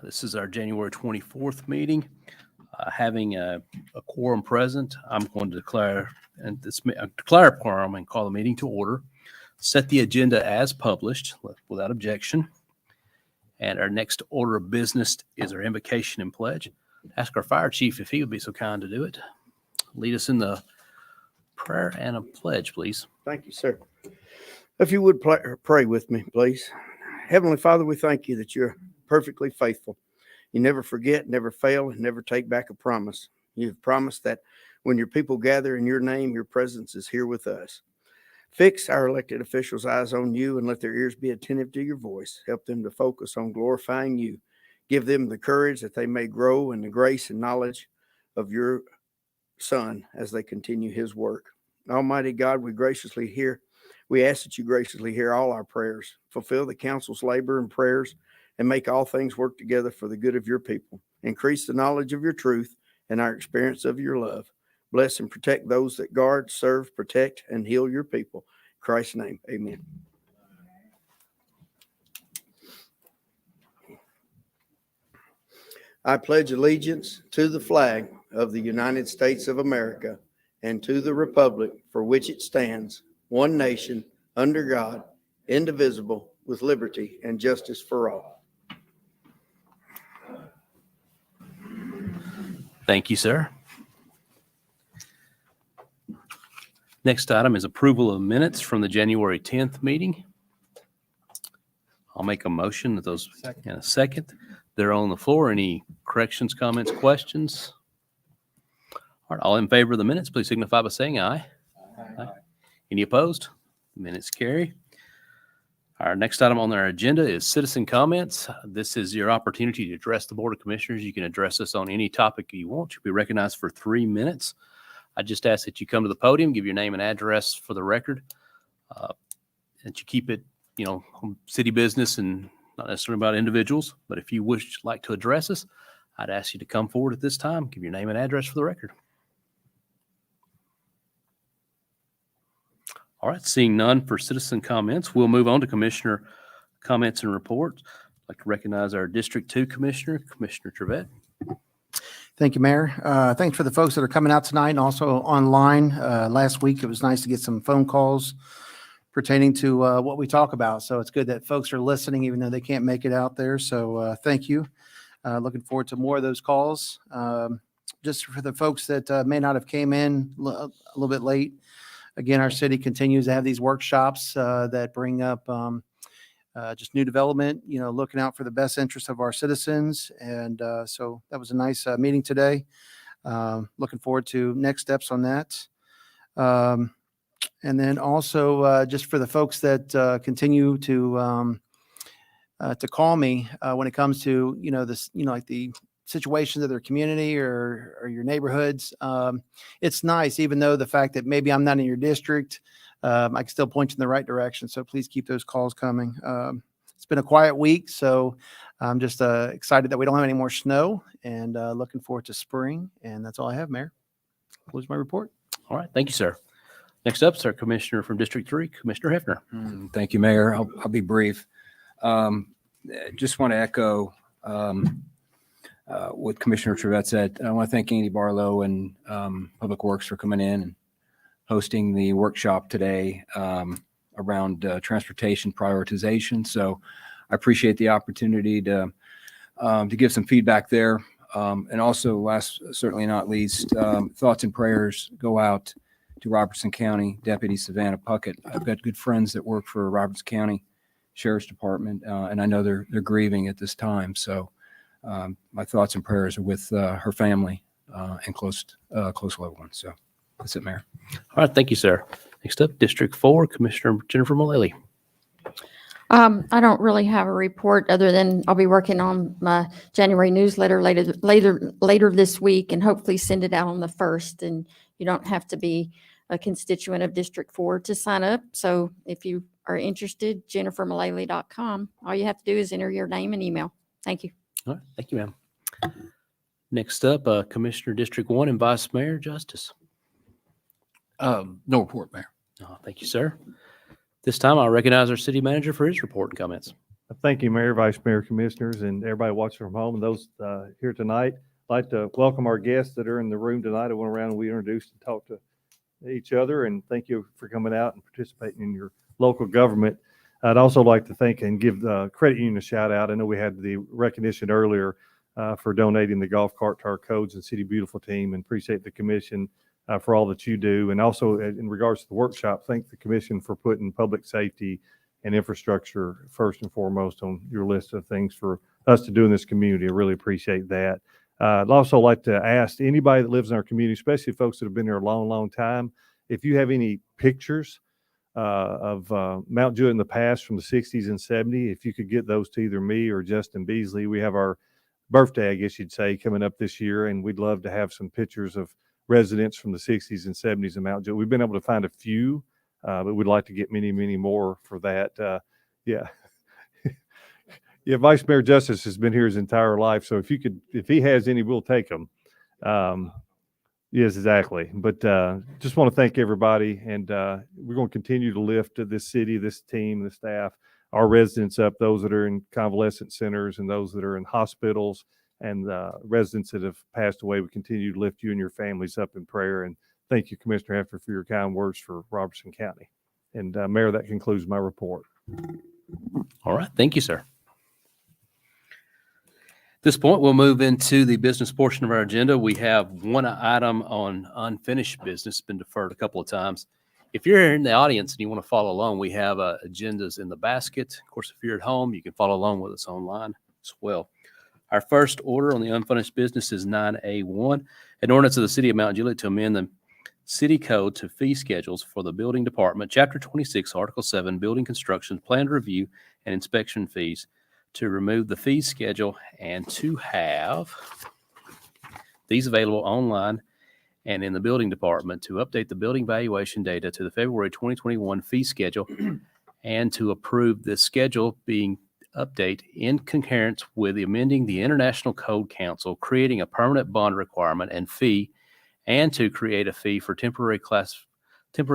This is our January 24th meeting. Having a quorum present, I'm going to declare a quorum and call the meeting to order. Set the agenda as published without objection. And our next order of business is our invocation and pledge. Ask our fire chief if he would be so kind to do it. Lead us in the prayer and a pledge, please. Thank you, sir. If you would pray with me, please. Heavenly Father, we thank you that you're perfectly faithful. You never forget, never fail, and never take back a promise. You've promised that when your people gather in your name, your presence is here with us. Fix our elected officials' eyes on you and let their ears be attentive to your voice. Help them to focus on glorifying you. Give them the courage that they may grow in the grace and knowledge of your Son as they continue his work. Almighty God, we ask that you graciously hear all our prayers, fulfill the council's labor and prayers, and make all things work together for the good of your people. Increase the knowledge of your truth and our experience of your love. Bless and protect those that guard, serve, protect, and heal your people. In Christ's name, amen. I pledge allegiance to the flag of the United States of America and to the republic for which it stands, one nation, under God, indivisible, with liberty and justice for all. Thank you, sir. Next item is approval of minutes from the January 10th meeting. I'll make a motion that those in a second. They're on the floor. Any corrections, comments, questions? All right, all in favor of the minutes, please signify by saying aye. Aye. Any opposed? Minutes carry. Our next item on our agenda is citizen comments. This is your opportunity to address the Board of Commissioners. You can address us on any topic you want. You'll be recognized for 3 minutes. I just ask that you come to the podium, give your name and address for the record, that you keep it, city business and not necessarily about individuals. But if you like to address us, I'd ask you to come forward at this time, give your name and address for the record. All right, seeing none for citizen comments, we'll move on to commissioner comments and reports. I'd like to recognize our District 2 Commissioner, Commissioner Trevette. Thank you, Mayor. Thanks for the folks that are coming out tonight and also online. Last week, it was nice to get some phone calls pertaining to what we talk about. So it's good that folks are listening, even though they can't make it out there. So thank you. Looking forward to more of those calls. Just for the folks that may not have came in a little bit late, again, our city continues to have these workshops that bring up just new development, looking out for the best interest of our citizens. And so that was a nice meeting today. Looking forward to next steps on that. And then also just for the folks that continue to call me when it comes to, this, like the situations of their community or your neighborhoods. It's nice, even though the fact that maybe I'm not in your district, I can still point you in the right direction. So please keep those calls coming. It's been a quiet week, so I'm just excited that we don't have any more snow and looking forward to spring. And that's all I have, Mayor. Close my report. All right, thank you, sir. Next up is our Commissioner from District 3, Commissioner Hefner. Thank you, Mayor. I'll be brief. Just want to echo what Commissioner Trevette said. I want to thank Andy Barlow and Public Works for coming in and hosting the workshop today around transportation prioritization. So I appreciate the opportunity to give some feedback there. And also, last certainly not least, thoughts and prayers go out to Robertson County Deputy Savannah Puckett. I've got good friends that work for Robertson County Sheriff's Department, and I know they're grieving at this time. So my thoughts and prayers are with her family and close loved ones. So that's it, Mayor. All right, thank you, sir. Next up, District 4, Commissioner Jennifer Mullelly. I don't really have a report other than I'll be working on my January newsletter later this week and hopefully send it out on the 1st. And you don't have to be a constituent of District 4 to sign up. So if you are interested, jennifermullelly.com. All you have to do is enter your name and email. Thank you. All right, thank you, ma'am. Next up, Commissioner District 1 and Vice Mayor Justice. No report, Mayor. Thank you, sir. This time I'll recognize our city manager for his report and comments. Thank you, Mayor, Vice Mayor, Commissioners, and everybody watching from home, and those here tonight. I'd like to welcome our guests that are in the room tonight. I went around and we introduced and talked to each other, and thank you for coming out and participating in your local government. I'd also like to thank and give the credit union a shout out. I know we had the recognition earlier for donating the golf cart to our Codes and City Beautiful team, and appreciate the commission for all that you do. And also in regards to the workshop, thank the commission for putting public safety and infrastructure first and foremost on your list of things for us to do in this community. I really appreciate that. I'd also like to ask anybody that lives in our community, especially folks that have been here a long, long time, if you have any pictures of Mount Juliet in the past from the 60s and 70s, if you could get those to either me or Justin Beasley. We have our birthday, I guess you'd say, coming up this year, and we'd love to have some pictures of residents from the 60s and 70s in Mount Juliet. We've been able to find a few, but we'd like to get many, many more for that. Yeah. Yeah, Vice Mayor Justice has been here his entire life, so if he has any, we'll take them. Yes, exactly. But just want to thank everybody, and we're going to continue to lift this city, this team, the staff, our residents up, those that are in convalescent centers and those that are in hospitals, and residents that have passed away. We continue to lift you and your families up in prayer. And thank you, Commissioner Hefner, for your kind words for Robertson County. And Mayor, that concludes my report. All right. Thank you, sir. At this point, we'll move into the business portion of our agenda. We have one item on unfinished business, been deferred a couple of times. If you're in the audience and you want to follow along, we have agendas in the basket. Of course, if you're at home, you can follow along with us online as well. Our first order on the unfinished business is 9A1, an ordinance of the City of Mount Juliet to amend the City Code to fee schedules for the Building Department, Chapter 26, Article 7, Building Construction, Plan Review, and Inspection Fees, to remove the fee schedule and to have these available online and in the Building Department, to update the building valuation data to the February 2021 fee schedule, and to approve this schedule being update in concurrence with amending the International Code Council, creating a permanent bond requirement and fee, and to create a fee for temporary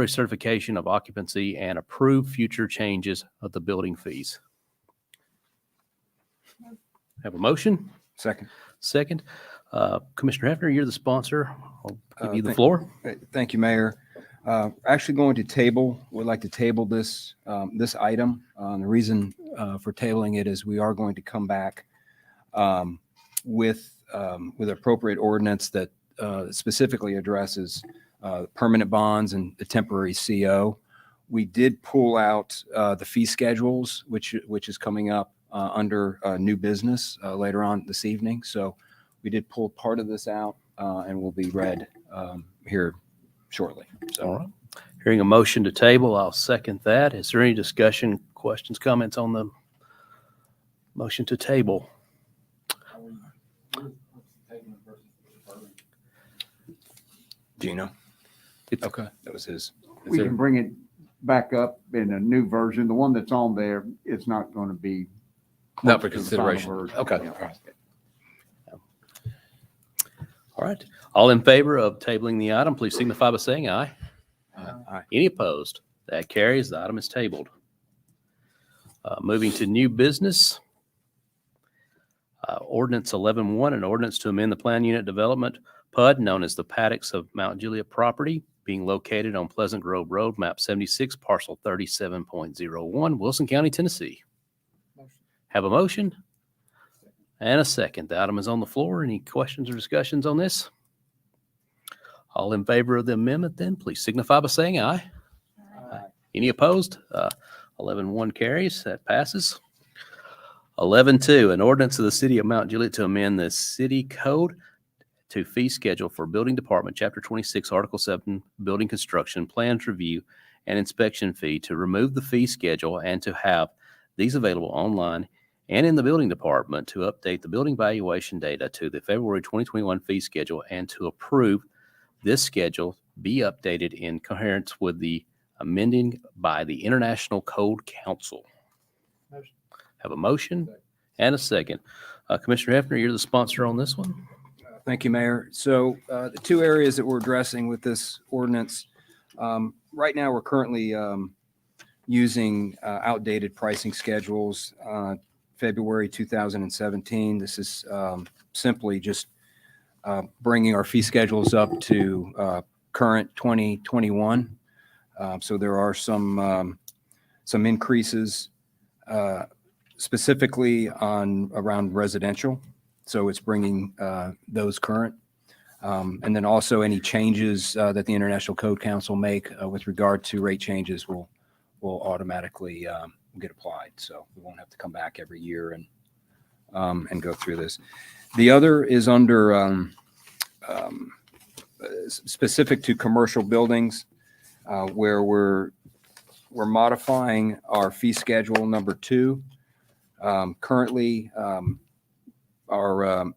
certification of occupancy, and approve future changes of the building fees. Have a motion? Second. Second. Commissioner Hefner, you're the sponsor. I'll give you the floor. Thank you, Mayor. Actually going to table, would like to table this item. The reason for tabling it is we are going to come back with appropriate ordinance that specifically addresses permanent bonds and the temporary CO. We did pull out the fee schedules, which is coming up under new business later on this evening. So we did pull part of this out and will be read here shortly. So. All right. Hearing a motion to table, I'll second that. Is there any discussion, questions, comments on the motion to table? Gino? Okay. That was his. We can bring it back up in a new version. The one that's on there is not going to be. Not for close to the final consideration. version. Okay. Yeah. All right. All right. All in favor of tabling the item, please signify by saying aye. Aye. Any opposed? That carries. The item is tabled. Moving to new business. Ordinance 11-1, an ordinance to amend the Plan Unit Development PUD, known as the Paddocks of Mount Juliet property, being located on Pleasant Grove Road, map 76, parcel 37.01, Wilson County, Tennessee. Have a motion and a second. The item is on the floor. Any questions or discussions on this? All in favor of the amendment, then please signify by saying aye. Aye. Any opposed? 11-1 carries. That passes. 11-2, an ordinance of the City of Mount Juliet to amend the City Code to fee schedule for Building Department, Chapter 26, Article 7, Building Construction, Plans Review, and Inspection Fee, to remove the fee schedule and to have these available online and in the Building Department, to update the building valuation data to the February 2021 fee schedule, and to approve this schedule be updated in coherence with the amending by the International Code Council. Have a motion and a second. Commissioner Hefner, you're the sponsor on this one. Thank you, Mayor. So the two areas that we're addressing with this ordinance, right now we're currently using outdated pricing schedules. February 2017, this is simply just bringing our fee schedules up to current 2021. So there are some increases specifically around residential. So it's bringing those current. And then also any changes that the International Code Council make with regard to rate changes will automatically get applied. So we won't have to come back every year and go through this. The other is under specific to commercial buildings, where we're modifying our fee schedule number 2. Currently, our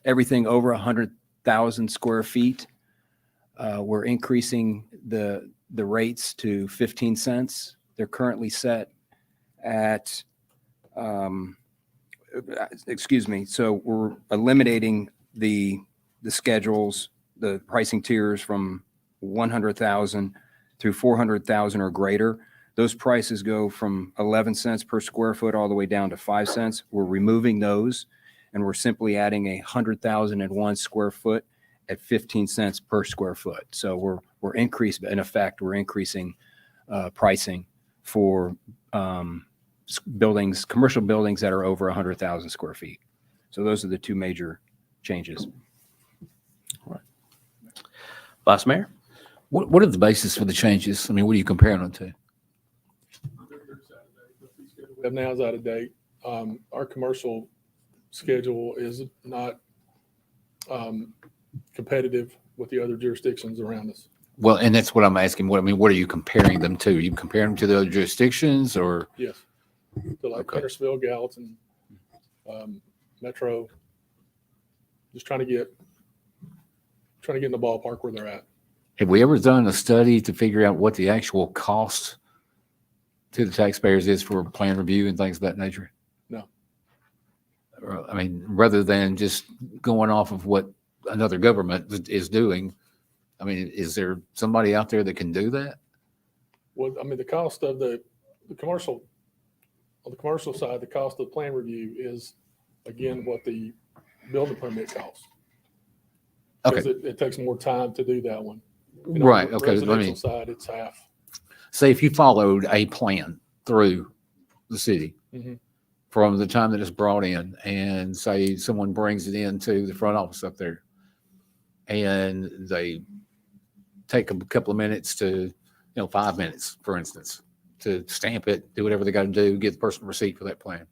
everything over 100,000 square feet, we're increasing the rates to 15 cents. They're currently set at, so we're eliminating the schedules, the pricing tiers from 100,000 through 400,000 or greater. Those prices go from 11 cents per square foot all the way down to 5 cents. We're removing those, and we're simply adding 100,001 square foot at 15 cents per square foot. So we're increasing pricing for buildings, commercial buildings that are over 100,000 square feet. So those are the 2 major changes. Vice Mayor? What are the basis for the changes? I mean, what are you comparing them to? We have now is out of date. Our commercial schedule is not competitive with the other jurisdictions around us. Well, and that's what I'm asking. What are you comparing them to? Are you comparing them to the other jurisdictions or? Yes. So like Okay. Huntersville, Gallatin, Metro, just trying to get in the ballpark where they're at. Have we ever done a study to figure out what the actual cost to the taxpayers is for plan review and things of that nature? No. I mean, rather than just going off of what another government is doing, I mean, is there somebody out there that can do that? Well, I mean, the cost of the commercial, on the commercial side, the cost of the plan review is, again, what the building permit costs. Okay, Because it takes more time to do that one. And on right. the Okay. Let Residential me side, it's half. say if you followed a plan through the city Mhm. from the time that it's brought in, and say someone brings it into the front office up there and they take a couple of minutes to, 5 minutes, for instance, to stamp it, do whatever they got to do, get the person a receipt for that plan.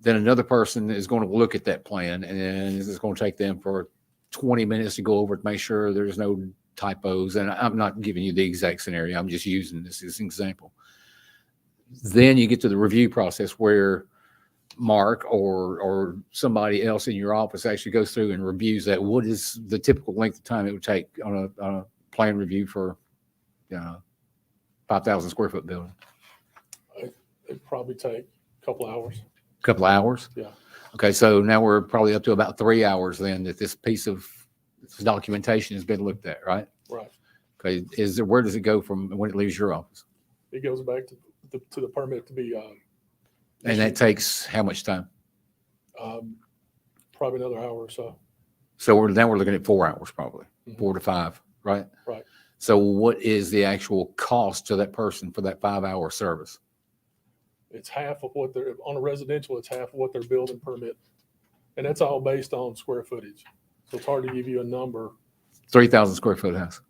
Then another person is going to look at that plan, and it's going to take them for 20 minutes to go over it, make sure there's no typos. And I'm not giving you the exact scenario. I'm just using this as an example. Then you get to the review process where Mark or somebody else in your office actually goes through and reviews that. What is the typical length of time it would take on a plan review for 5,000 square foot building? It'd probably take a couple hours. Couple hours? Yeah. Okay, so now we're probably up to about 3 hours then that this piece of documentation has been looked at, right? Right. Okay, where does it go from when it leaves your office? It goes back to the permit to be, And that takes how much time? probably another hour or so. So now we're looking at 4 hours probably, Mhm. 4 to 5, right? Right. So what is the actual cost to that person for that 5-hour service? It's half of what they're, on a residential, it's half of what their building permit. And that's all based on square footage. So it's hard to give you a number. 3,000 square foot house.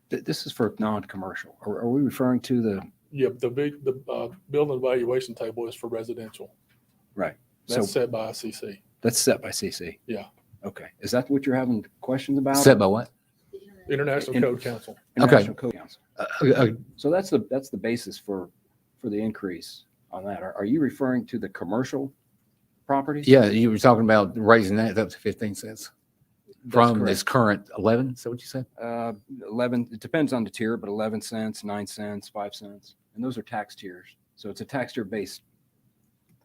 This is for non-commercial. Are we referring to the? Yeah, the building evaluation table is for residential. Right. That's So set by ICC. that's set by CC. Yeah. Okay. Is that what you're having questions about? Set by what? International In- Code Council. International Code Council. Uh, So that's the basis for the increase on that. Are you referring to the commercial properties? Yeah, you were talking about raising that up to 15 cents from correct. this current 11. Is that what you said? 11, it depends on the tier, but 11 cents, 9 cents, 5 cents. And those are tax tiers. So it's a tax tier based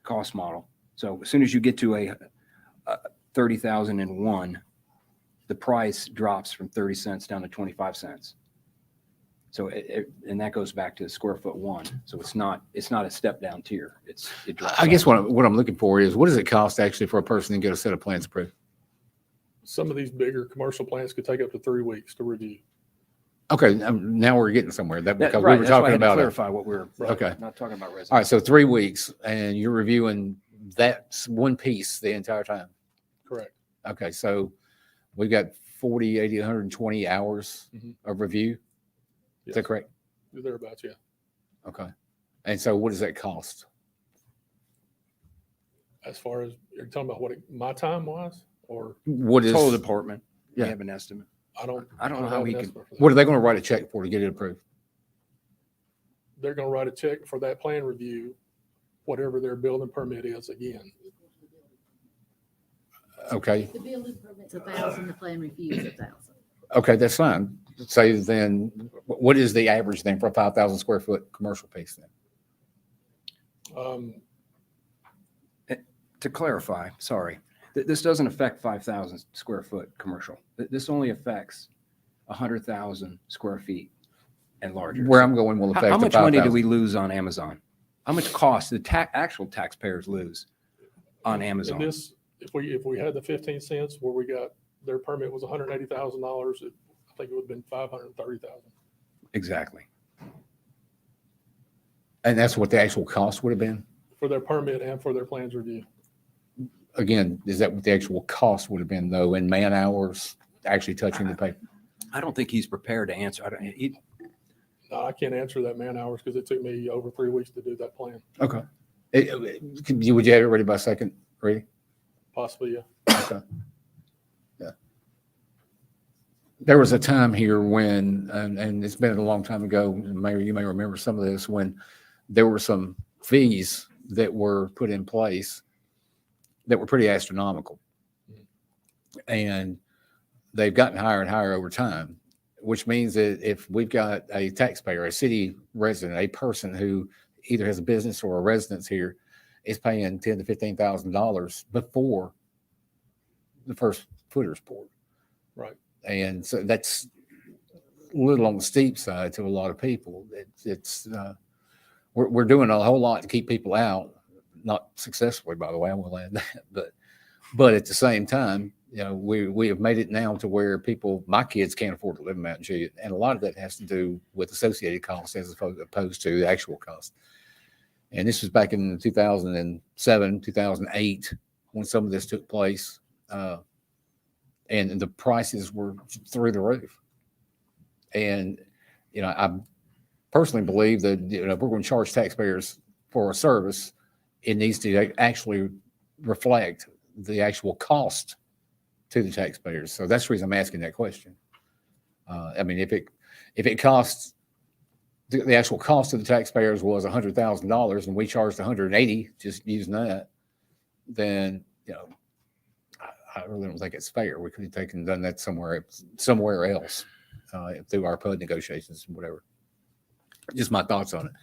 cost model. So as soon as you get to a 30,001, the price drops from 30 cents down to 25 cents. So and that goes back to square foot one. So it's not a step down tier. It drops I guess off. what I'm looking for is, what does it cost actually for a person to get a set of plans approved? Some of these bigger commercial plans could take up to 3 weeks to review. Okay, now we're getting somewhere. Because Right, we were that's why I talking had to about, clarify what we're okay. not talking about residents. All right, so 3 weeks and you're reviewing that one piece the entire time. Correct. Okay, so we've got 40, 80, 120 hours Mhm. of review. Is that Yes. correct? Thereabouts, yeah. Okay. And so what does that cost? As far as, you're talking about my time was, or What is, Total department. You Yeah. have an estimate. I don't know how have he an can. estimate for that. what are they going to write a check for to get it approved? They're going to write a check for that plan review, whatever their building permit is again. Okay, The building permit's 1,000, the plan review is 1,000. okay, that's fine. Say then, what is the average then for a 5,000 square foot commercial piece then? To clarify, sorry, this doesn't affect 5,000 square foot commercial. This only affects 100,000 square feet and larger. Where I'm going will affect How the much money do 5,000. we lose on Amazon? How much cost the actual taxpayers lose on And Amazon? this, if we had the 15 cents where we got, their permit was $180,000, I think it would have been $530,000. Exactly. And that's what the actual cost would have been? For their permit and for their plans review. Again, is that what the actual cost would have been though, in man hours actually touching the paper? I don't think he's prepared to answer. No, I can't answer that man hours because it took me over 3 weeks to do that plan. Okay. Would you have it ready by second reading? Possibly, yeah. Okay. Yeah. There was a time here when, and it's been a long time ago, Mayor, you may remember some of this, when there were some fees that were put in place that were pretty astronomical. And they've gotten higher and higher over time, which means that if we've got a taxpayer, a city resident, a person who either has a business or a residence here is paying $10,000 to $15,000 before the first footer's poured. Right. And so that's a little on the steep side to a lot of people. We're doing a whole lot to keep people out, not successfully, by the way, I will add that, but at the same time, you know, we have made it now to where my kids can't afford to live in Mountain Juliet. And a lot of that has to do with associated costs as opposed to the actual cost. And this was back in 2007, 2008, when some of this took place. And the prices were through the roof. And, you know, I personally believe that, you know, if we're going to charge taxpayers for a service, it needs to actually reflect the actual cost to the taxpayers. So that's the reason I'm asking that question. I mean, if it costs, the actual cost to the taxpayers was $100,000 and we charged 180, just using that, then, you know, I really don't think it's fair. We could have taken and done that somewhere else through our PUD negotiations and whatever. Just my thoughts on it.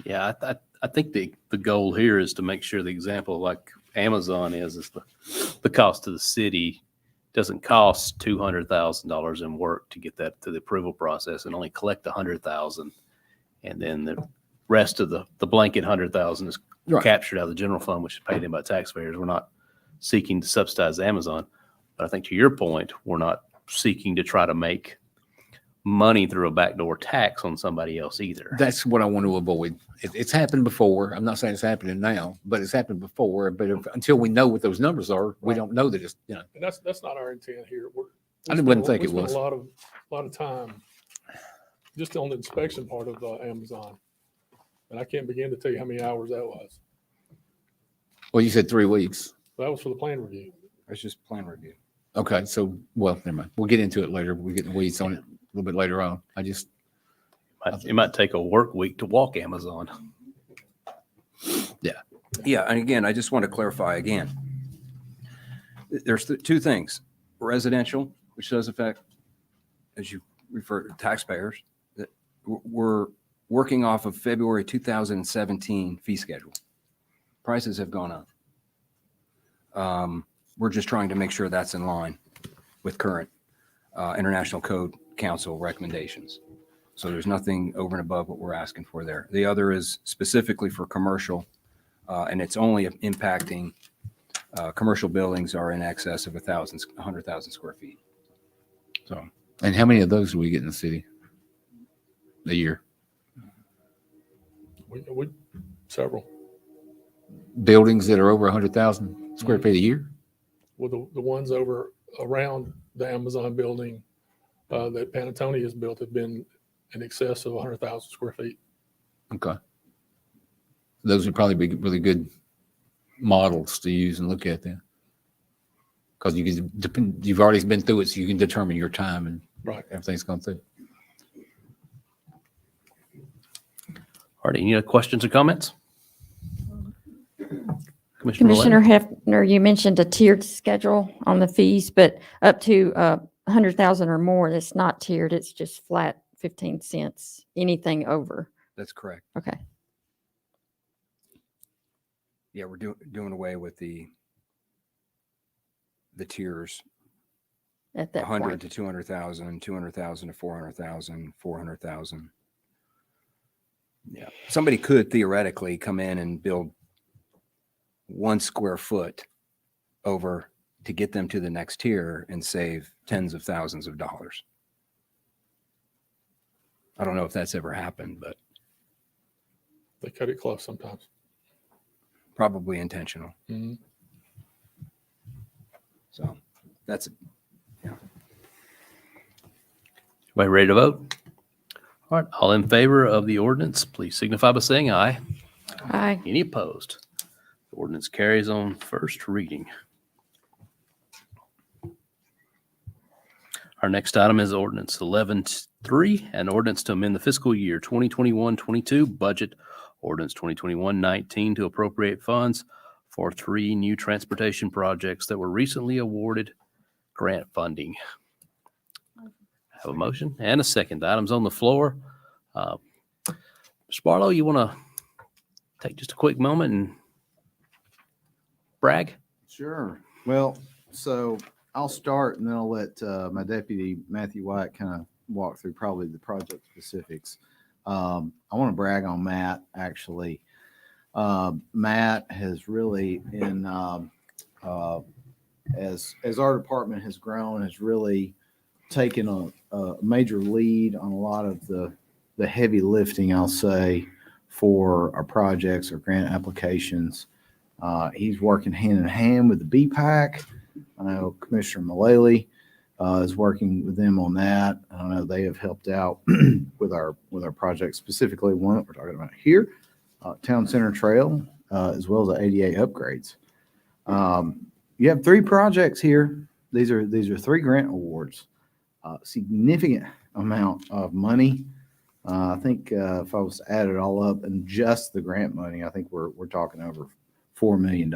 Yeah, I think the goal here is to make sure the example like Amazon is the cost to the city doesn't cost $200,000 in work to get that to the approval process and only collect $100,000. And then the rest of the blanket $100,000 is Right. captured out of the general fund, which is paid in by taxpayers. We're not seeking to subsidize Amazon. But I think to your point, we're not seeking to try to make money through a backdoor tax on somebody else either. That's what I want to avoid. It's happened before. I'm not saying it's happening now, but it's happened before. But until we know what those numbers are, we don't know that it's, you know. And that's not our intent here. I wouldn't think it we was. spent a lot of time just on the inspection part of Amazon. And I can't begin to tell you how many hours that was. Well, you said 3 weeks. That was for the plan review. It's just plan review. Okay, so, well, never mind. We'll get into it later. We'll get in the weeds on it a little bit later on. It might take a work week to walk Amazon. Yeah, and again, I just want to clarify again. There's two things. Residential, which does affect, as you refer to, taxpayers, that we're working off of February 2017 fee schedule. Prices have gone up. We're just trying to make sure that's in line with current International Code Council recommendations. So there's nothing over and above what we're asking for there. The other is specifically for commercial, and it's only impacting commercial buildings are in excess of 100,000 square feet. So And how many of those do we get in the city a year? We several. Buildings that are over 100,000 square feet a year? Well, the ones over around the Amazon building that Panatone has built have been in excess of 100,000 square feet. Okay. Those would probably be really good models to use and look at then. Because you can depend, you've already been through it, so you can determine your time and Right. everything's gone through. All right, any other questions or comments? Commissioner Mullelly? Hefner, you mentioned a tiered schedule on the fees, but up to 100,000 or more, it's not tiered. It's just flat 15 cents, anything over. that's correct. Okay. Yeah, we're doing away with the tiers, At that 100 point. to 200,000, 200,000 to 400,000, 400,000. Yeah, somebody could theoretically come in and build 1 square foot over to get them to the next tier and save tens of thousands of dollars. I don't know if that's ever happened, but They cut it close sometimes. probably intentional. Mhm. So that's, Everybody ready to vote? All right, all in favor of the ordinance, please signify by saying aye. Aye. Any opposed? The ordinance carries on first reading. Our next item is ordinance 11-3, an ordinance to amend the fiscal year 2021-22 budget, ordinance 2021-19 to appropriate funds for 3 new transportation projects that were recently awarded grant funding. Have a motion and a second. The item's on the floor. Mr. Barlow, you want to take just a quick moment and brag? Sure. Well, so I'll start and then I'll let my deputy, Matthew White, kind of walk through probably the project specifics. I want to brag on Matt, actually. Matt has really been, as our department has grown, has really taken a major lead on a lot of the heavy lifting, I'll say, for our projects or grant applications. He's working hand in hand with the BPAC. I know Commissioner Mullelly is working with them on that. I know they have helped out with our project, specifically one that we're talking about here, Town Center Trail, as well as the ADA upgrades. You have 3 projects here. These are 3 grant awards, significant amount of money. I think if I was to add it all up and just the grant money, I think we're talking over $4 million.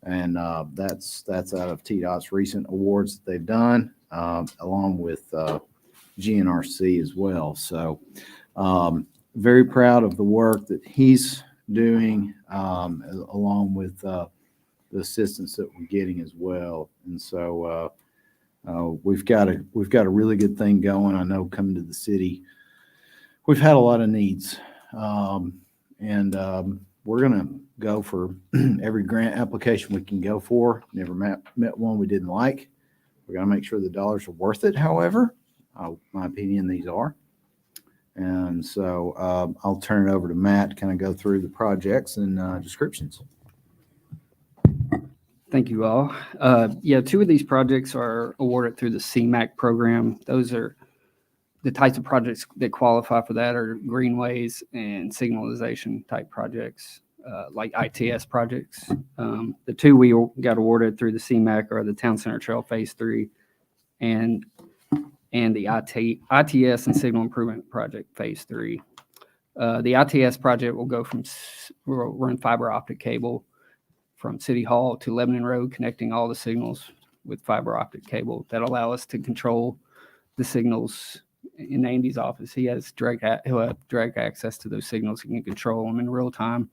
And that's out of TDOT's recent awards that they've done, along with GNRC as well. So very proud of the work that he's doing, along with the assistance that we're getting as well. And so we've got a really good thing going. I know coming to the city, we've had a lot of needs, and we're going to go for every grant application we can go for. Never met one we didn't like. We're going to make sure the dollars are worth it. However, my opinion, these are. And so I'll turn it over to Matt to kind of go through the projects and descriptions. Thank you all. Yeah, 2 of these projects are awarded through the CMAQ program. Those are the types of projects that qualify for that are greenways and signalization type projects, like ITS projects. The 2 we got awarded through the CMAQ are the Town Center Trail Phase 3 and the ITS and Signal Improvement Project Phase 3. The ITS project will will run fiber optic cable from City Hall to Lebanon Road, connecting all the signals with fiber optic cable that allow us to control the signals in Andy's office. He'll have direct access to those signals. He can control them in real time.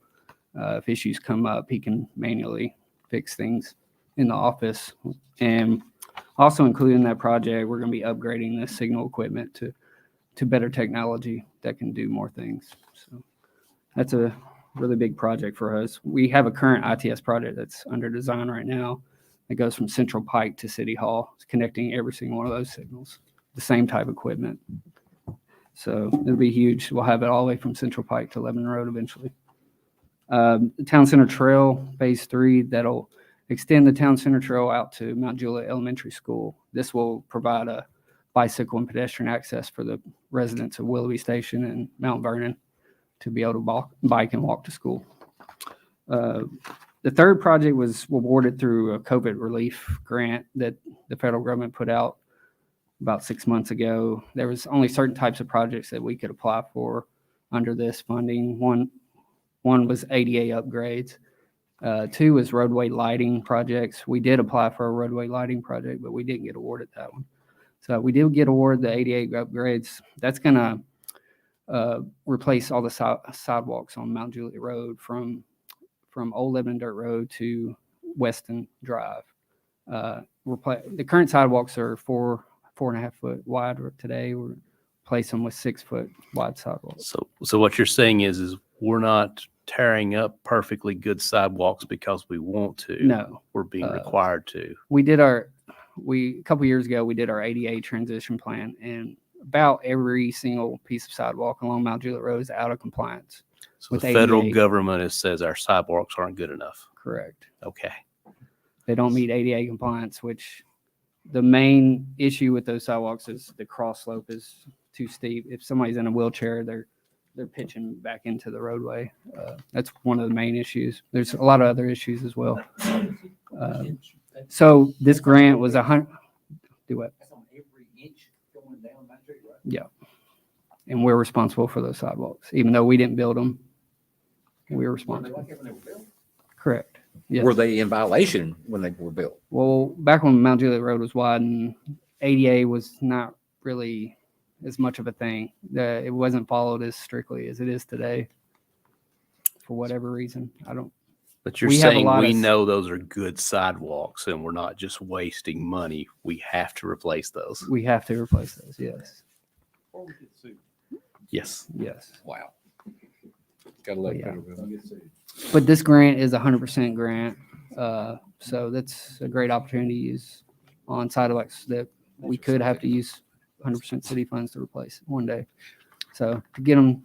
If issues come up, he can manually fix things in the office. And also included in that project, we're going to be upgrading the signal equipment to to better technology that can do more things. So that's a really big project for us. We have a current ITS project that's under design right now. It goes from Central Pike to City Hall. It's connecting every single one of those signals, the same type of equipment. So it'll be huge. We'll have it all the way from Central Pike to Lebanon Road eventually. The Town Center Trail, Phase 3, that'll extend the Town Center Trail out to Mount Juliet Elementary School. This will provide a bicycle and pedestrian access for the residents of Willoughby Station and Mount Vernon to be able to bike and walk to school. The third project was awarded through a COVID relief grant that the federal government put out about 6 months ago. There was only certain types of projects that we could apply for under this funding. One was ADA upgrades. 2 was roadway lighting projects. We did apply for a roadway lighting project, but we didn't get awarded that one. So we did get awarded the ADA upgrades. That's going to replace all the sidewalks on Mount Juliet Road from Old Lebanon Dirt Road to Weston Drive. The current sidewalks are 4.5 foot wide today. We're replacing them with 6 foot wide sidewalks. So what you're saying is we're not tearing up perfectly good sidewalks because we want to. No. We're being required to. A couple years ago, we did our ADA transition plan, and about every single piece of sidewalk along Mount Juliet Road is out of compliance. So with the federal ADA. government says our sidewalks aren't good enough. Correct. Okay. They don't meet ADA compliance, which the main issue with those sidewalks is the cross slope is too steep. If somebody's in a wheelchair, they're pitching back into the roadway. That's one of the main issues. There's a lot of other issues as well. So this grant was do what? Yeah. And we're responsible for those sidewalks, even though we didn't build them. We're responsible. Correct. Yes. Were they in violation when they were built? Well, back when Mount Juliet Road was widened, ADA was not really as much of a thing. It wasn't followed as strictly as it is today for whatever reason. But you're We have a saying lot we of- know those are good sidewalks and we're not just wasting money. We have to replace those. We have to replace those. Yes. Yes. Yes. Wow. Gotta let Yeah. federal government. But this grant is a 100% grant. So that's a great opportunity to use on sidewalks that we could have to use 100% city funds to replace one day. So to get them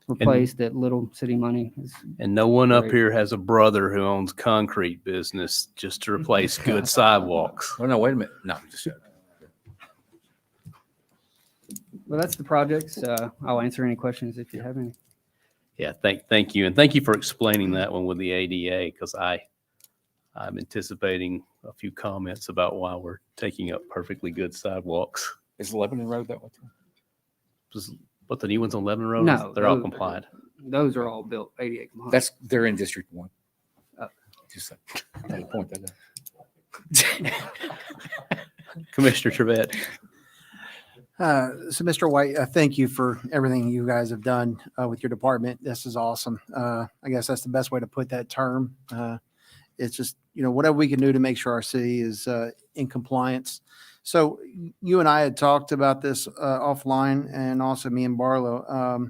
replaced at little city money is And no one up Right. here has a brother who owns concrete business just to replace good sidewalks. Well, no, wait a minute. No, just well, that's the projects. I'll answer any questions if you have any. Yeah, thank you. And thank you for explaining that one with the ADA because I'm anticipating a few comments about why we're taking up perfectly good sidewalks. is Lebanon Road that way? But the new ones on Lebanon Road, No, they're all those- compliant. Those are all built ADA compliant. They're in District 1. Oh. Just to point that out. Commissioner Trevette. So Mr. White, thank you for everything you guys have done with your department. This is awesome. I guess that's the best way to put that term. It's just, whatever we can do to make sure our city is in compliance. So you and I had talked about this offline, and also me and Barlow,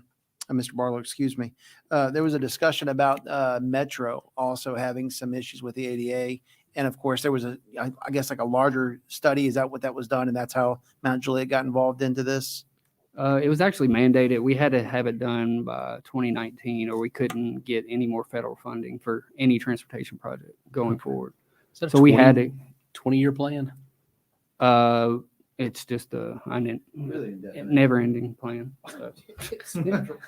Mr. Barlow, excuse me. There was a discussion about Metro also having some issues with the ADA. And of course, there was I guess like a larger study. Is that what that was done? And that's how Mount Juliet got involved into this? It was actually mandated. We had to have it done by 2019 or we couldn't get any more federal funding for any transportation project going forward. Is that a So we had to, 20-year plan? it's just a never ending plan.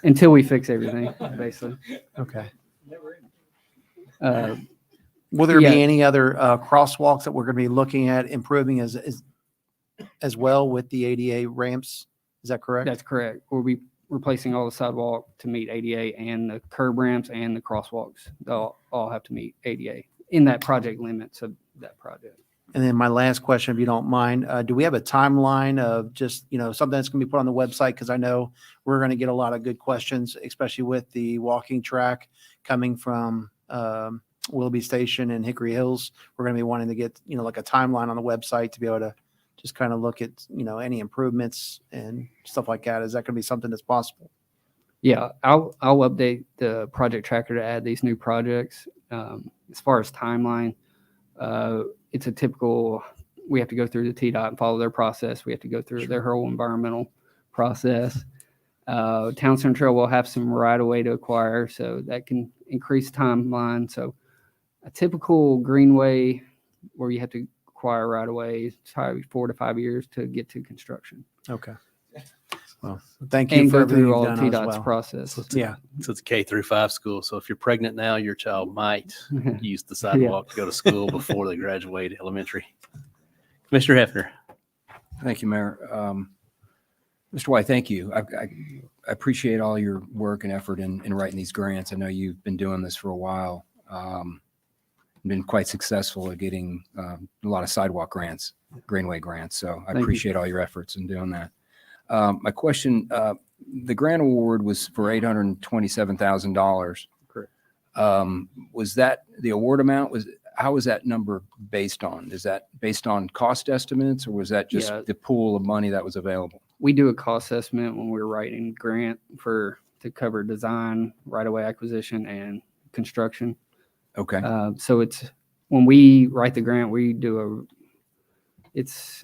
Until we fix everything, basically. Okay. Uh, Will there Yeah. be any other crosswalks that we're going to be looking at improving as well with the ADA ramps? Is that correct? That's correct. We'll be replacing all the sidewalk to meet ADA and the curb ramps and the crosswalks. They'll all have to meet ADA in that project limits of that project. And then my last question, if you don't mind, do we have a timeline of just, something that's going to be put on the website? Because I know we're going to get a lot of good questions, especially with the walking track coming from Willoughby Station and Hickory Hills. We're going to be wanting to get, like a timeline on the website to be able to just kind of look at, any improvements and stuff like that. Is that going to be something that's possible? Yeah, I'll update the project tracker to add these new projects. As far as timeline, it's a typical, we have to go through the TDOT and follow their process. We have to go through their whole environmental process. Town Center Trail will have some right of way to acquire, so that can increase timeline. So a typical greenway where you have to acquire right of way is probably 4 to 5 years to get to construction. Okay. Well, thank you And for go everything through you've all done as TDOT's well. process. Yeah. So it's a K-5 school. So if you're pregnant now, your child might use the sidewalk to go to school before they graduate elementary. Commissioner Hefner. Thank you, Mayor. Mr. White, thank you. I appreciate all your work and effort in writing these grants. I know you've been doing this for a while. Been quite successful at getting a lot of sidewalk grants, greenway grants. So I you. appreciate all your efforts in doing that. My question, the grant award was for $827,000. Correct. Was that the award amount? How was that number based on? Is that based on cost estimates, or was that just Yeah. the pool of money that was available? We do a cost estimate when we're writing grant to cover design, right-of-way acquisition, and construction. Okay. So it's when we write the grant, we do it's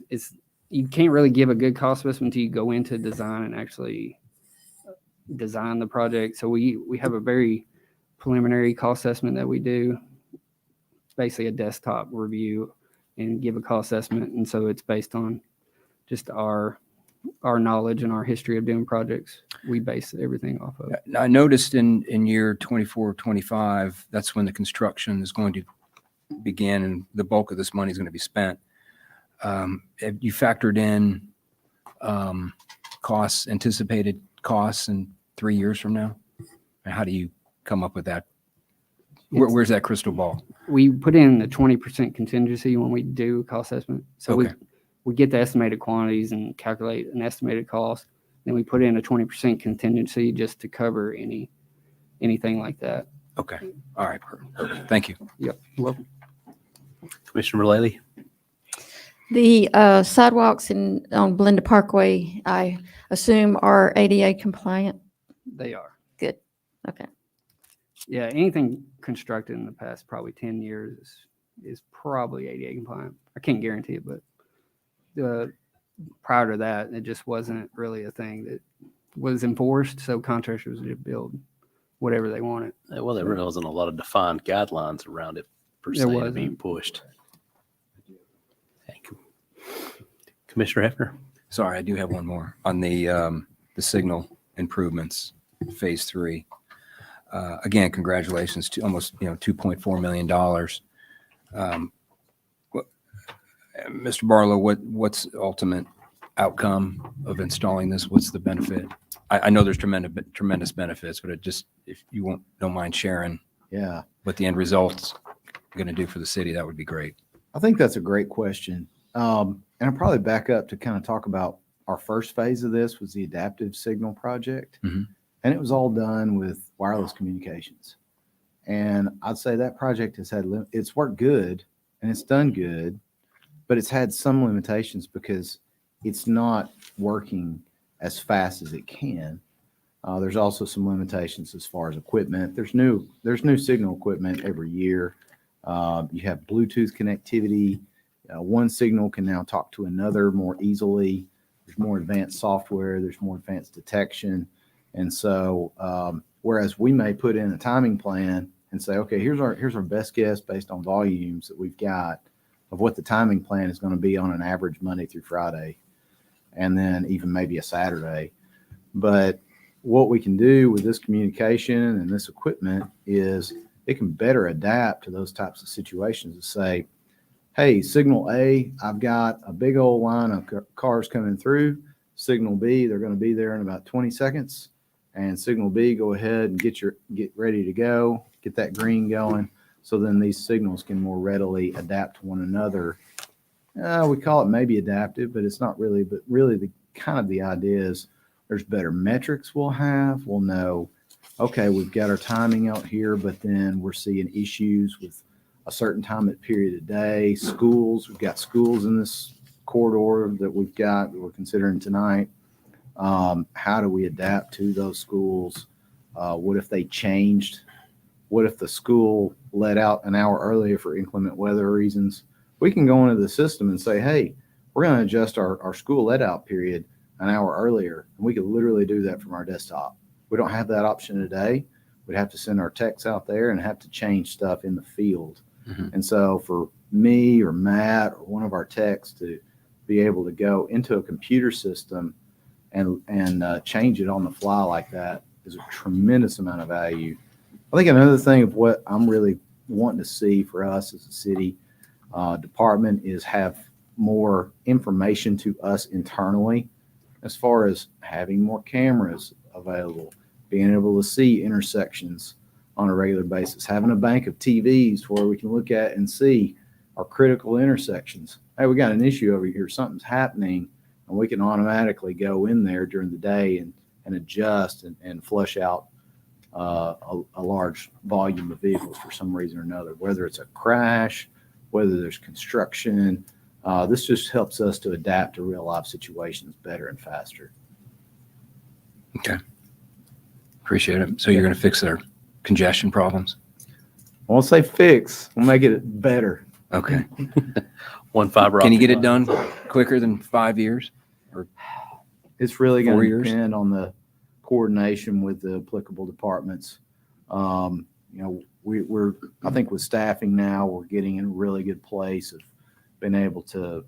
you can't really give a good cost estimate until you go into design and actually design the project. So we have a very preliminary cost estimate that we do, basically a desktop review, and give a cost estimate. And so it's based on just our knowledge and our history of doing projects. We base everything off of. I noticed in year 24, 25, that's when the construction is going to begin and the bulk of this money is going to be spent. Have you factored in anticipated costs in 3 years from now? And how do you come up with that? Where's that crystal ball? We put in the 20% contingency when we do cost estimate. So Okay. we get the estimated quantities and calculate an estimated cost. Then we put in a 20% contingency just to cover anything like that. Okay. All right. Perfect. Thank you. Yep. Well, Commissioner Mullelly. The sidewalks on Belinda Parkway, I assume are ADA compliant. they are. Good. Okay. Yeah. Anything constructed in the past probably 10 years is probably ADA compliant. I can't guarantee it, but prior to that, it just wasn't really a thing that was enforced. So contractors would build whatever they wanted. Well, there really wasn't a lot of defined guidelines around it per se There to wasn't. being pushed. Thank you. Commissioner Hefner. Sorry, I do have one more on the signal improvements, phase 3. Again, congratulations to almost $2.4 million. Mr. Barlow, what's the ultimate outcome of installing this? What's the benefit? I know there's tremendous benefits, but if you don't mind sharing Yeah. what the end result's going to do for the city, that would be great. I think that's a great question. And I'll probably back up to kind of talk about our first phase of this was the adaptive signal project. Mhm. And it was all done with wireless communications. And I'd say that project it's worked good and it's done good, but it's had some limitations because it's not working as fast as it can. There's also some limitations as far as equipment. There's new signal equipment every year. You have Bluetooth connectivity. One signal can now talk to another more easily. There's more advanced software. There's more advanced detection. And so, whereas we may put in a timing plan and say, okay, here's our best guess based on volumes that we've got of what the timing plan is going to be on an average Monday through Friday, and then even maybe a Saturday. But what we can do with this communication and this equipment is it can better adapt to those types of situations to say, hey, signal A, I've got a big old line of cars coming through. Signal B, they're going to be there in about 20 seconds. And signal B, go ahead and get ready to go, get that green going. So then these signals can more readily adapt to one another. We call it maybe adaptive, but it's not really. But really, the idea is there's better metrics we'll have. We'll know, okay, we've got our timing out here, but then we're seeing issues with a certain time period of day. Schools, we've got schools in this corridor that we've got that we're considering tonight, how do we adapt to those schools? What if they changed? What if the school let out an hour earlier for inclement weather reasons? We can go into the system and say, hey, we're going to adjust our school let out period an hour earlier. And we could literally do that from our desktop. We don't have that option today. We'd have to send our techs out there and have to change stuff in the field. Mhm. And so for me or Matt or one of our techs to be able to go into a computer system and change it on the fly like that is a tremendous amount of value. I think another thing of what I'm really wanting to see for us as a city department is have more information to us internally as far as having more cameras available, being able to see intersections on a regular basis, having a bank of TVs where we can look at and see our critical intersections. Hey, we got an issue over here, something's happening, and we can automatically go in there during the day and adjust and flush out a large volume of vehicles for some reason or another, whether it's a crash, whether there's construction. This just helps us to adapt to real life situations better and faster. Okay. Appreciate it. So you're going to fix their congestion problems? I won't say fix, we'll make it better. Okay. One fiber. Can you optic get it line. done quicker than 5 years? It's really 4 going to years? depend on the coordination with the applicable departments. I think with staffing now, we're getting in a really good place of being able to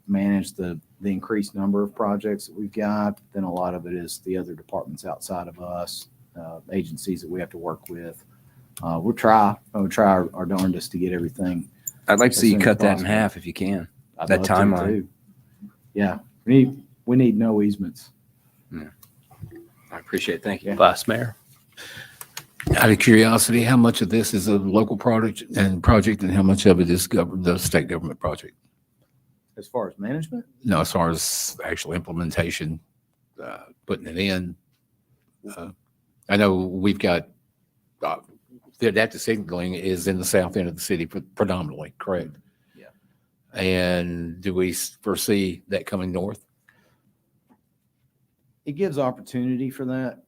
manage the increased number of projects that we've got. Then a lot of it is the other departments outside of us, agencies that we have to work with. We'll try our darndest to get everything. I'd like to As see you soon as cut that in possible. half if you can. I'd That love to, timeline. too. Yeah, we need no easements. I appreciate it. Thank you. Vice Mayor. Out of curiosity, how much of this is a local project and how much of it is the state government project? As far as management, No, as far as actual implementation, putting it in. I know we've got, the adaptive signaling is in the south end of the city predominantly, correct? Yeah. And do we foresee that coming north? it gives opportunity for that.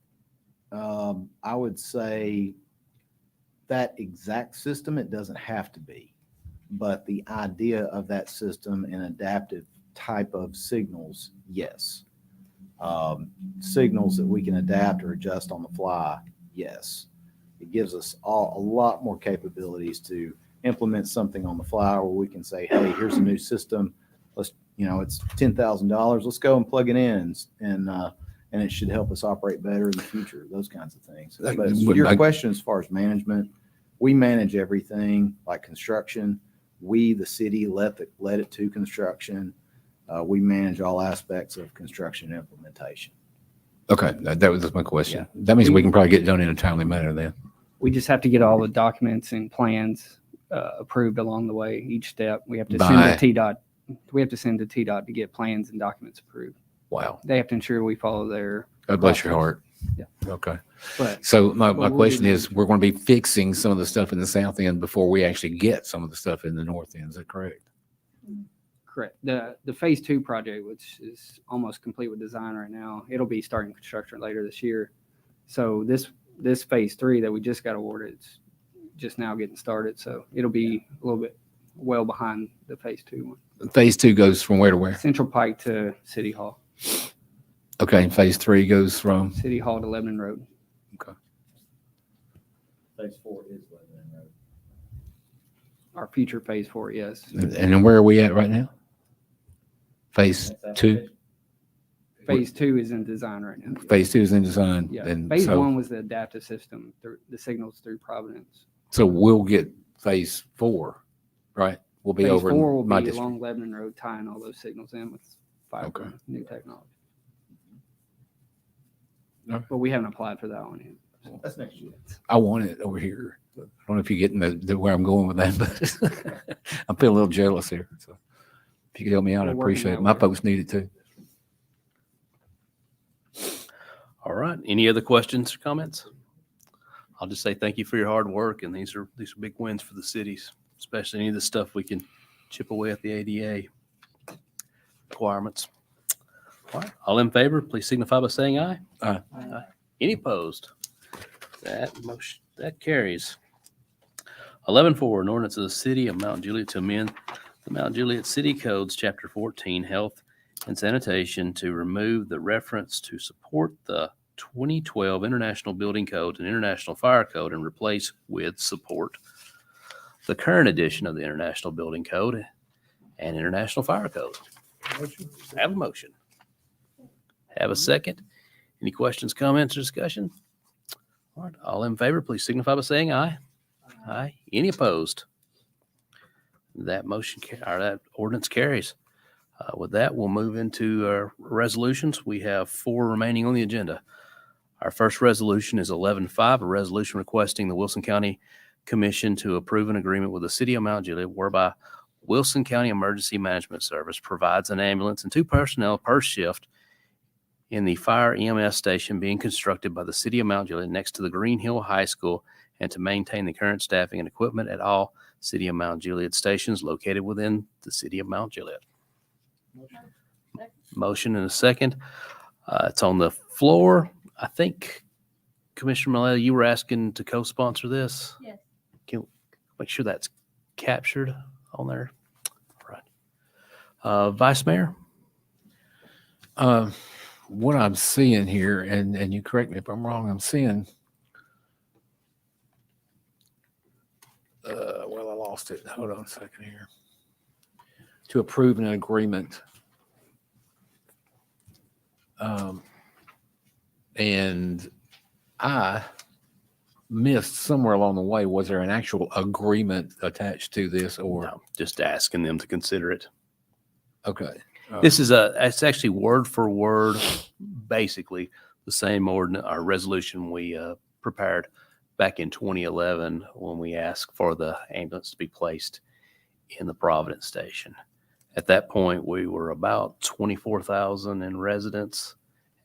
I would say that exact system, it doesn't have to be, but the idea of that system and adaptive type of signals, yes. Signals that we can adapt or adjust on the fly, yes. It gives us a lot more capabilities to implement something on the fly where we can say, hey, here's a new system. Let's, it's $10,000. Let's go and plug it in and it should help us operate better in the future, those kinds of things. But your question as far as management, we manage everything like construction. We, the city, let it to construction. We manage all aspects of construction implementation. Okay, that was my question. That means we can probably get it done in a timely manner then. We just have to get all the documents and plans approved along the way, each step. We have to send By- to TDOT. We have to send to TDOT to get plans and documents approved. Wow. They have to ensure we follow their. God bless your heart. Yeah. Okay. But So my we'll question do is, we're going to be fixing some of the stuff in the south end before we actually get some of the stuff in the north end. Is that correct? correct. The phase 2 project, which is almost complete with design right now, it'll be starting construction later this year. So this phase 3 that we just got awarded, it's just now getting started. So it'll be a little bit well behind the phase 2 one. Phase 2 goes from where to where? Central Pike to City Hall. Okay. Phase 3 goes from, City Hall to Lebanon Road. Phase 4 is Lebanon Road. Our future phase 4, yes. and then where are we at right now? Phase 2? Phase 2 is in design right now. Phase 2 is in design. Yeah. And Phase so, 1 was the adaptive system, through the signals through Providence. so we'll get phase 4, right? We'll be Phase over 4 will in my be district. along Lebanon Road, tying all those signals in with fiber, Okay. new technology. All right. But we haven't applied for that one yet. That's next year. I want it over here. I don't know if you're getting where I'm going with that, but I'm feeling a little jealous here. So if you could help me out, I We're working appreciate it. that My way. folks need it too. All right. Any other questions or comments? I'll just say thank you for your hard work, and these are big wins for the cities, especially any of the stuff we can chip away at the ADA. requirements. All right, all in favor, please signify by saying aye. Aye. Any opposed? That carries. 11.4, an ordinance of the city of Mount Juliet to amend the Mount Juliet City Codes, Chapter 14, Health and Sanitation, to remove the reference to support the 2012 International Building Code and International Fire Code and replace with support the current edition of the International Building Code and International Fire Code. Have a motion. Have a second. Any questions, comments, or discussion? All right, all in favor, please signify by saying aye. Aye. Any opposed? That motion, or that ordinance carries. With that, we'll move into our resolutions. We have 4 remaining on the agenda. Our first resolution is 11.5, a resolution requesting the Wilson County Commission to approve an agreement with the City of Mount Juliet whereby Wilson County Emergency Management Service provides an ambulance and 2 personnel per shift in the fire EMS station being constructed by the City of Mount Juliet next to the Green Hill High School, and to maintain the current staffing and equipment at all City of Mount Juliet stations located within the City of Mount Juliet. Motion and a second. It's on the floor. I think, Commissioner Mullelly, you were asking to co-sponsor this? Yes. Can we make sure that's captured on there? All right. Vice Mayor? What I'm seeing here, and you correct me if I'm wrong, I'm seeing, well, I lost it. Hold on a second here. To approve an agreement. And I missed somewhere along the way, was there an actual agreement attached to this or? No, just asking them to consider it. Okay. This is it's actually word for word, basically the same ordinance or resolution we prepared back in 2011 when we asked for the ambulance to be placed in the Providence station. At that point, we were about 24,000 in residents,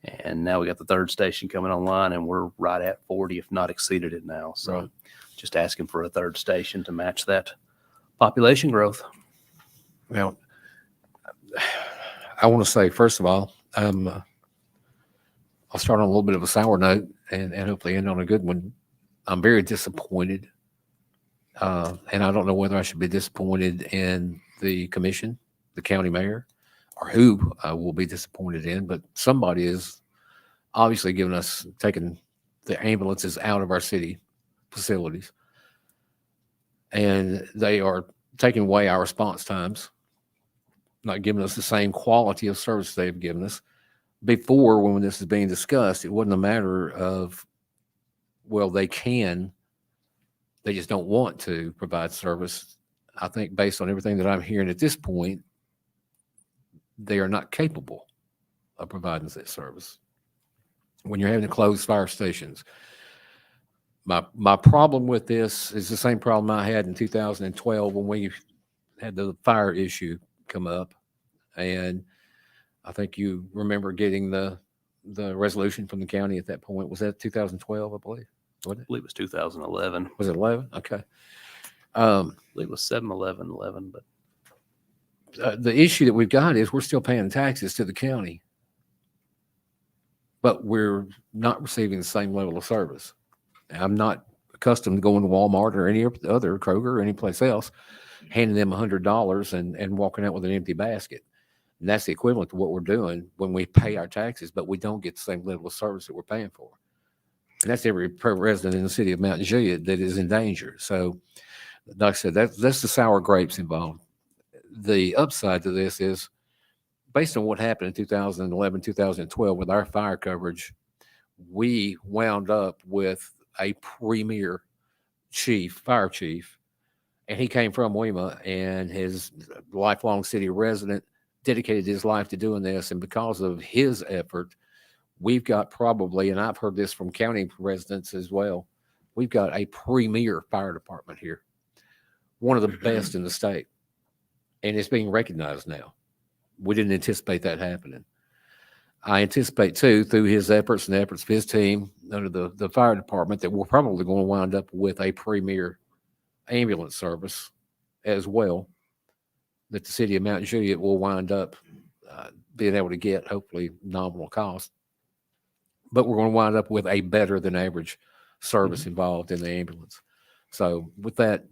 and now we got the 3rd station coming online, and we're right at 40, if not exceeded it now. So Right. just asking for a 3rd station to match that population growth. Now, I want to say, first of all, I'll start on a little bit of a sour note and hopefully end on a good one. I'm very disappointed. And I don't know whether I should be disappointed in the commission, the county mayor, or who I will be disappointed in, but somebody is obviously taking the ambulances out of our city facilities. And they are taking away our response times, not giving us the same quality of service they've given us. Before, when this is being discussed, it wasn't a matter of, well, they just don't want to provide service. I think based on everything that I'm hearing at this point, they are not capable of providing that service. When you're having to close fire stations, my problem with this is the same problem I had in 2012 when we had the fire issue come up. And I think you remember getting the resolution from the county at that point. Was that 2012, I believe? I believe it was 2011. Was it 11? Okay. I believe it was 7/11/11, but The issue that we've got is we're still paying taxes to the county, but we're not receiving the same level of service. I'm not accustomed to going to Walmart or any other Kroger or any place else, handing them $100 and walking out with an empty basket. And that's the equivalent to what we're doing when we pay our taxes, but we don't get the same level of service that we're paying for. And that's every resident in the city of Mount Juliet that is in danger. So, like I said, that's the sour grapes involved. The upside to this is, based on what happened in 2011, 2012 with our fire coverage, we wound up with a premier fire chief, and he came from WEMA and his lifelong city resident, dedicated his life to doing this. And because of his effort, we've got probably, and I've heard this from county residents as well, we've got a premier fire department here, one of the best in the state. And it's being recognized now. We didn't anticipate that happening. I anticipate, too, through his efforts and the efforts of his team under the fire department, that we're probably going to wind up with a premier ambulance service as well, that the city of Mount Juliet will wind up being able to get hopefully nominal cost. But we're going to wind up with a better than average service involved in the ambulance. So with that,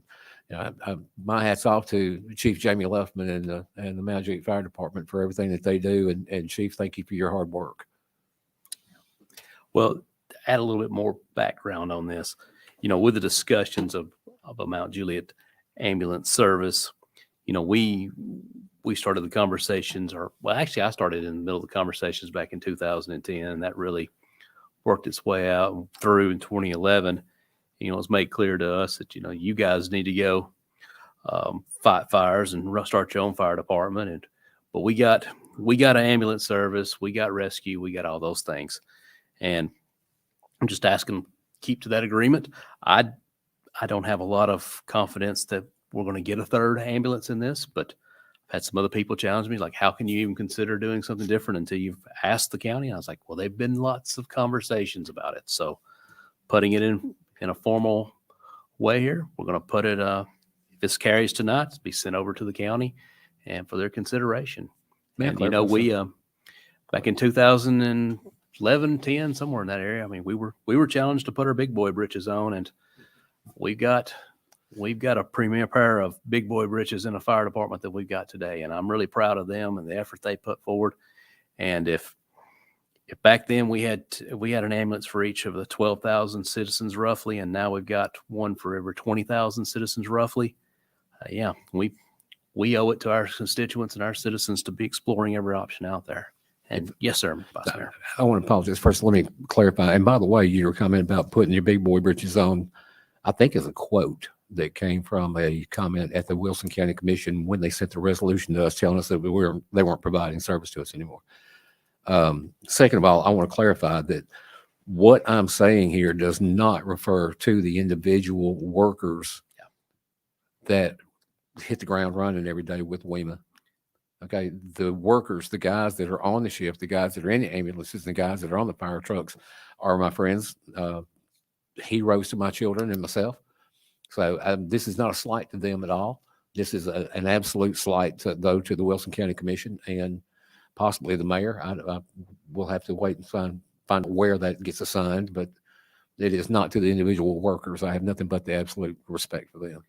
my hat's off to Chief Jamie Luffman and the Mount Juliet Fire Department for everything that they do. And Chief, thank you for your hard work. Well, to add a little bit more background on this, with the discussions of a Mount Juliet ambulance service, we started the conversations, actually I started in the middle of the conversations back in 2010, and that really worked its way out through in 2011. It was made clear to us that, you guys need to go fight fires and start your own fire department. But we got an ambulance service, we got rescue, we got all those things. And I'm just asking, keep to that agreement. I don't have a lot of confidence that we're going to get a third ambulance in this, but I've had some other people challenge me, like, how can you even consider doing something different until you've asked the county? I was like, well, they've been lots of conversations about it. So putting it in a formal way here, we're going to put it, if this carries tonight, it's be sent over to the county and for their consideration. Man, And, we, back in 2011, 10, somewhere in that area, I mean, we were challenged to put our big boy britches on, and we've got a premier pair of big boy britches in a fire department that we've got today. And I'm really proud of them and the effort they put forward. And if back then we had an ambulance for each of the 12,000 citizens roughly, and now we've got one for every 20,000 citizens roughly, we owe it to our constituents and our citizens to be exploring every option out there. And yes, sir, Vice Mayor. I want to apologize. First, let me clarify. And by the way, your comment about putting your big boy britches on, I think is a quote that came from a comment at the Wilson County Commission when they sent the resolution to us telling us that they weren't providing service to us anymore. Second of all, I want to clarify that what I'm saying here does not refer to the individual workers that hit the ground running every day with WEMA. Okay. The workers, the guys that are on the shift, the guys that are in the ambulances, the guys that are on the fire trucks are my friends, heroes to my children and myself. So this is not a slight to them at all. This is an absolute slight to the Wilson County Commission and possibly the mayor. I will have to wait and find out where that gets assigned, but it is not to the individual workers. I have nothing but the absolute respect for them.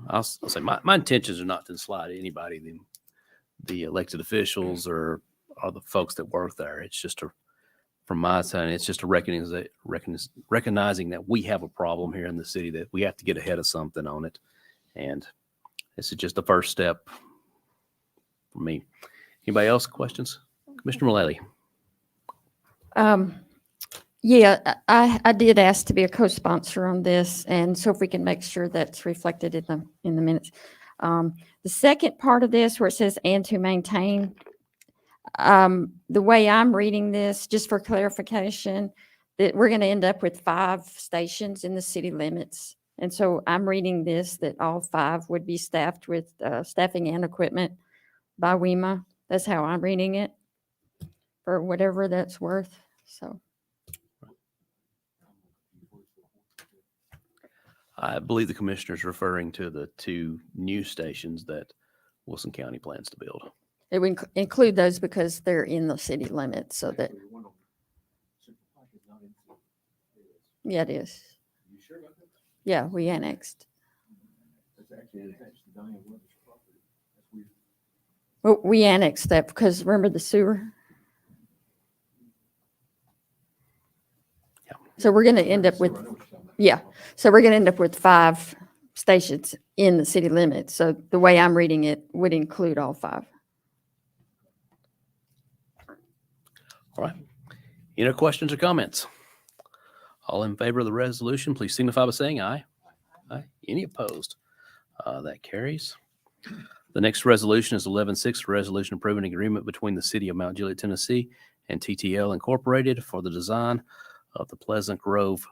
I'll say my intentions are not to slide anybody, the elected officials or the folks that work there. It's just from my side, it's just recognizing that we have a problem here in the city, that we have to get ahead of something on it. And this is just the first step for me. Anybody else questions? Commissioner Mullelly. Yeah, I did ask to be a co-sponsor on this, and so if we can make sure that's reflected in the minutes. The second part of this where it says and to maintain, the way I'm reading this, just for clarification, that we're going to end up with 5 stations in the city limits. And so I'm reading this that all 5 would be staffed with staffing and equipment by WEMA. That's how I'm reading it, for whatever that's worth. So I believe the commissioner's referring to the 2 new stations that Wilson County plans to build. it would include those because they're in the city limits, so that. Yeah, it is. Yeah, we annexed. Well, we annexed that because remember the sewer? Yeah. So we're going to end up with, so we're going to end up with 5 stations in the city limits. So the way I'm reading it would include all 5. All right. Any other questions or comments? All in favor of the resolution, please signify by saying aye. Aye. Any opposed? That carries. The next resolution is 11-6, a resolution approving an agreement between the City of Mount Juliet, Tennessee and TTL Incorporated for the design of the Pleasant Grove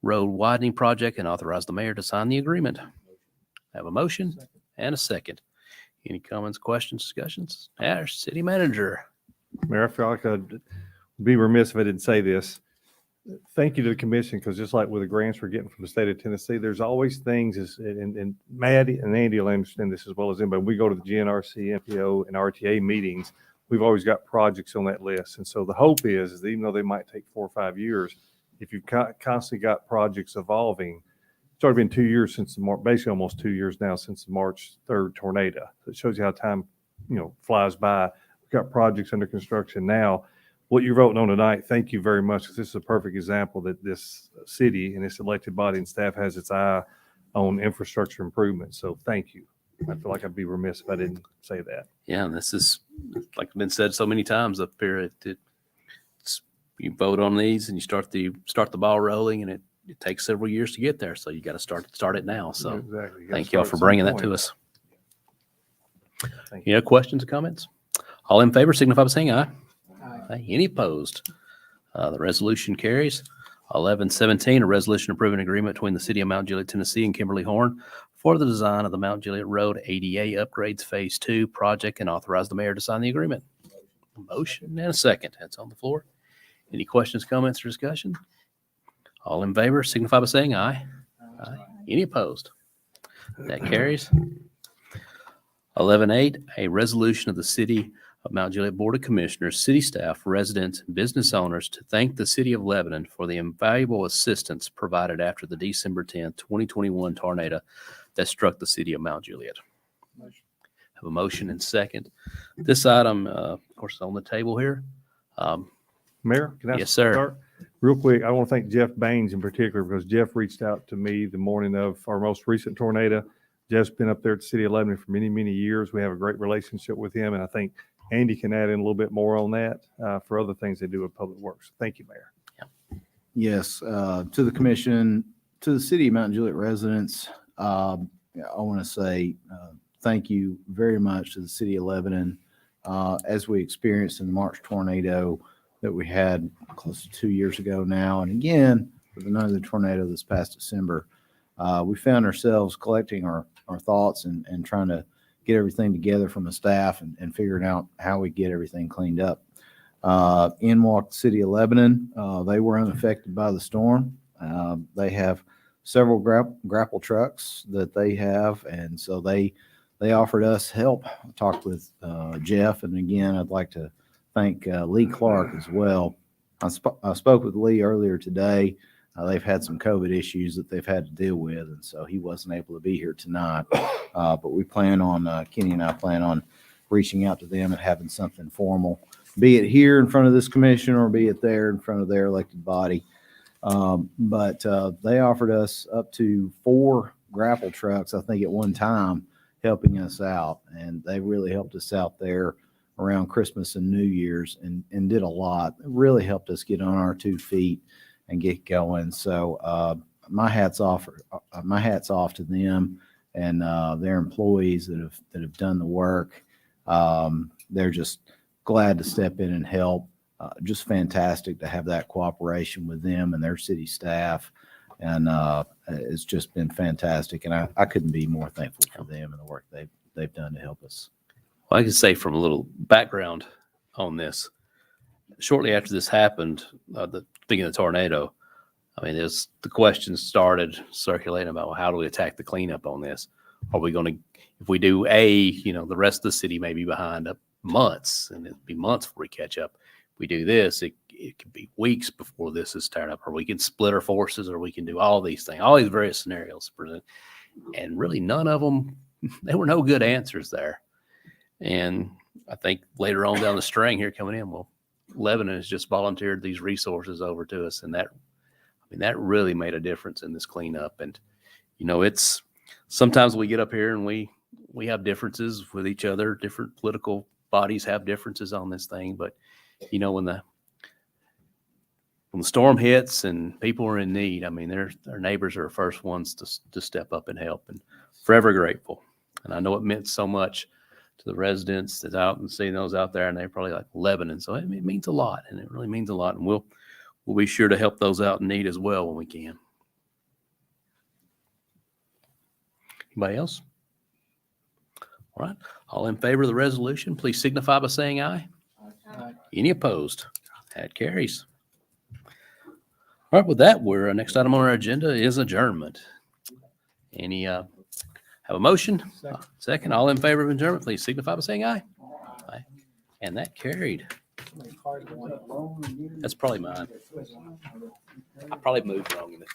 Road Widening Project, and authorize the mayor to sign the agreement. I have a motion and a second. Any comments, questions, discussions? Our city manager. Mayor, I feel like I'd be remiss if I didn't say this. Thank you to the commission, because just like with the grants we're getting from the state of Tennessee, there's always things, and Maddie and Andy will understand this as well as anybody. We go to the GNRC, MPO, and RTA meetings. we've always got projects on that list. And so the hope is that even though they might take 4 or 5 years, if you've constantly got projects evolving, it's already been 2 years since basically almost 2 years now since the March 3rd tornado. So it shows you how time, flies by. We've got projects under construction now. What you're voting on tonight, thank you very much, because this is a perfect example that this city and its elected body and staff has its eye on infrastructure improvement. So thank you. I feel like I'd be remiss if I didn't say that. Yeah, and this is, like been said so many times up here, you vote on these and you start the ball rolling, and it takes several years to get there. So you got to start it now. So Exactly. You gotta thank y'all start for at some bringing that point. to us. Thank you. Any other questions or comments? All in favor, signify by saying aye. Aye. Any opposed? The resolution carries. 1117, a resolution approving agreement between the city of Mount Juliet, Tennessee and Kimberly Horn for the design of the Mount Juliet Road ADA Upgrades Phase 2 project, and authorize the mayor to sign the agreement. Motion and a second. That's on the floor. Any questions, comments, or discussion? All in favor, signify by saying aye. Aye. Any opposed? That carries. 11.8, a resolution of the City of Mount Juliet Board of Commissioners, city staff, residents, and business owners to thank the City of Lebanon for the invaluable assistance provided after the December 10, 2021 tornado that struck the City of Mount Juliet. Have a motion and second. This item, of course, is on the table here. Mayor, can I Yes, sir. start? Real quick, I want to thank Jeff Baines in particular, because Jeff reached out to me the morning of our most recent tornado. Jeff's been up there at the City of Lebanon for many, many years. We have a great relationship with him, and I think Andy can add in a little bit more on that for other things they do with Public Works. Thank you, Mayor. Yes, to the commission, to the city of Mount Juliet residents, I want to say thank you very much to the city of Lebanon. As we experienced in the March tornado that we had close to 2 years ago now, and again with another tornado this past December, we found ourselves collecting our thoughts and trying to get everything together from the staff and figuring out how we get everything cleaned up. In walked the city of Lebanon. They were unaffected by the storm. They have several grapple trucks that they have, and so they offered us help. I talked with Jeff, and again, I'd like to thank Lee Clark as well. I spoke with Lee earlier today. They've had some COVID issues that they've had to deal with, and so he wasn't able to be here tonight. But we plan on, Kenny and I plan on reaching out to them and having something formal, be it here in front of this commission or be it there in front of their elected body. But they offered us up to 4 grapple trucks, I think, at one time, helping us out. And they really helped us out there around Christmas and New Year's and did a lot. It really helped us get on our 2 feet and get going. So my hat's off to them and their employees that have done the work. They're just glad to step in and help. Just fantastic to have that cooperation with them and their city staff. And it's just been fantastic. And I couldn't be more thankful for them and the work they've done to help us. Well, I can say from a little background on this, shortly after this happened, the beginning of the tornado, I mean, the questions started circulating about, well, how do we attack the cleanup on this? Are we going to, if we do the rest of the city may be behind up months, and it'll be months before we catch up. If we do this, it could be weeks before this is turned up, or we can split our forces, or we can do all these things, all these various scenarios present. And really none of them, there were no good answers there. And I think later on down the string here coming in, well, Lebanon has just volunteered these resources over to us. And that really made a difference in this cleanup. And, it's sometimes we get up here and we have differences with each other. Different political bodies have differences on this thing. But, when the storm hits and people are in need, I mean, their neighbors are the first ones to step up and help, and forever grateful. And I know it meant so much to the residents that's out and seeing those out there, and they're probably like Lebanon. So it means a lot, and it really means a lot. And we'll be sure to help those out in need as well when we can. Anybody else? All right. All in favor of the resolution, please signify by saying aye. Aye. Any opposed? That carries. All right. With that, our next item on our agenda is adjournment. Any have a motion? Second. All in favor of adjournment, please signify by saying aye. Aye. And that carried. That's probably mine. I probably moved wrong in this.